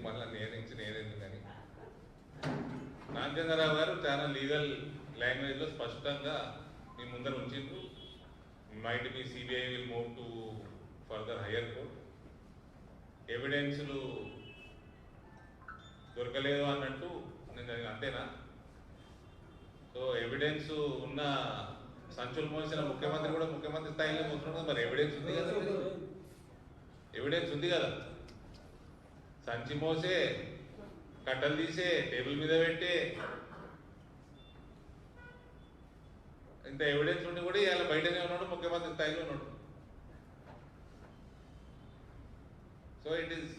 మళ్ళీ నేనేందుకు కానీ నాగేంద్రరావు గారు చాలా లీగల్ లాంగ్వేజ్లో స్పష్టంగా మీ ముందర ఉంచిండ్రు. Might be CBI will move to further higher court. ఎవిడెన్స్లు దొరకలేదు అన్నట్టు నేను అంతేనా? సో ఎవిడెన్స్ ఉన్న సంచులు మోసిన ముఖ్యమంత్రి కూడా ముఖ్యమంత్రి స్థాయిలో మోస్తున్నాడు. మరి ఎవిడెన్స్ ఉంది కదా, ఎవిడెన్స్ ఉంది కదా. సంచి మోసే, కట్టలు తీసే, టేబుల్ మీద పెట్టే ఇంత ఎవిడెన్స్ ఉండి కూడా ఇవాళ బయటనే ఉన్నాడు, ముఖ్యమంత్రి స్థాయిలో ఉన్నాడు. So it is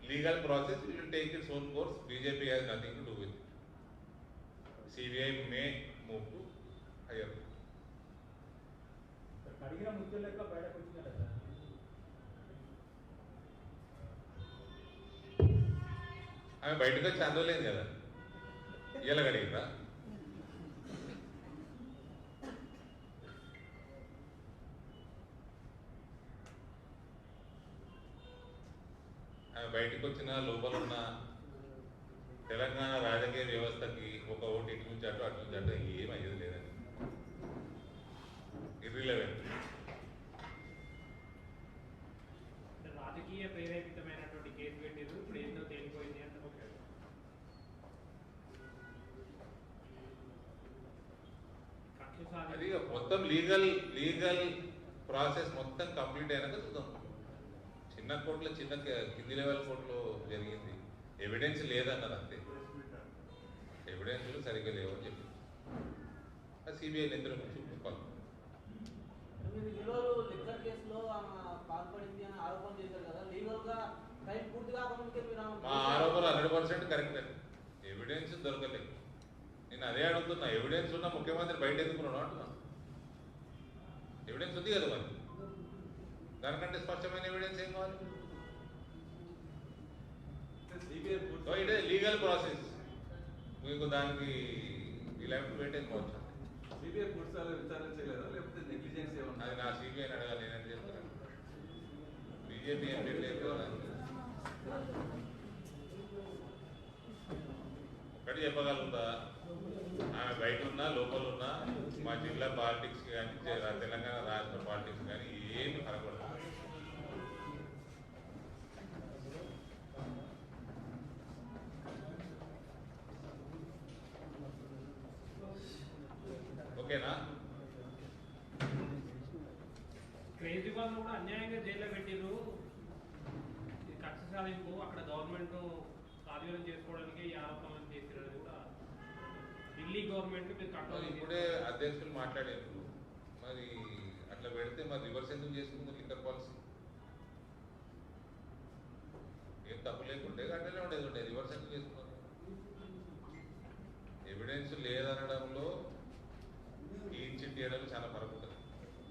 legal process, it will take its own course. BJP has nothing to do with it. CBI May move to hire. కడిగిన ముద్దులు లెక్క బయటకు వచ్చిందా సార్? ఆమె బయటకు వచ్చి అందులేదు కదా, ఇలా కడిగిరా? ఆమె బయటకు వచ్చిన లోపల ఉన్న తెలంగాణ రాజకీయ వ్యవస్థకి ఒక ఓటు ఇటు నుంచి అటు అటు నుంచి అటు ఏమయ్యేది లేదని ఇర్రిలవెంట్. రాజకీయ ప్రేరేపితమైనటువంటి కేసు పెట్టిరు, ఇప్పుడు ఏందో తేలిపోయింది అంటే అది మొత్తం లీగల్ ప్రాసెస్ మొత్తం కంప్లీట్ అయినాక చూద్దాం. చిన్న కోర్టులో చిన్న కింది లెవెల్ కోర్టులో జరిగింది, ఎవిడెన్స్ లేదన్నది అంతే. ఎవిడెన్స్లు సరిగ్గా లేవు అని చెప్పి సిబిఐ నిందల గురించి చూపించుకోవాలి. మా ఆరోపణలు 100% కరెక్ట్ అండి. ఎవిడెన్స్ దొరకలేదు. నేను అదే అడుగుతున్నా, ఎవిడెన్స్ ఉన్న ముఖ్యమంత్రి బయట ఎందుకున్నాడు అంటున్నా. ఎవిడెన్స్ ఉంది కదా, మరి దానికంటే స్పష్టమైన ఎవిడెన్స్ ఏం కావాలి? It is legal process. మీకు దానికి పెట్టేసుకోవచ్చు. సిబిఐ పూర్తిస్థాయిలో విచారణ చేయలేదా, లేకపోతే నెగ్లిజెన్స్ ఏమన్నా? అది నా సిబిఐని అడగాలి, నేనేం చెప్తున్నాను. బీజేపీ ఏం పెట్టలేదు. ఒకటి చెప్పగలుగుతా, ఆమె బయట ఉన్నా లోపల ఉన్నా మా జిల్లా పాలిటిక్స్ కానీ తెలంగాణ రాష్ట్ర పాలిటిక్స్ కానీ ఏమి కనబడదు. ఓకేనా? కేజ్రీవాల్ కూడా అన్యాయంగా జైల్లో పెట్టిరు. ఇది కక్ష సాధింపు, అక్కడ గవర్నమెంట్ స్వాధీనం చేసుకోవడానికి ఈ ఆరోపణలు చేసిరు. కూడా ఢిల్లీ గవర్నమెంట్ మీరు కంట్రోల్. ఇప్పుడే అధ్యక్షులు మాట్లాడారు, మరి అట్లా పెడితే మరి రివర్స్ ఎందుకు చేసుకుంది లిక్కర్ పాలసీ? ఏం తప్పు లేకుంటే అట్లనే ఉండేది రివర్స్ ఎందుకు చేసుకున్నారు? ఎవిడెన్స్ లేదనడం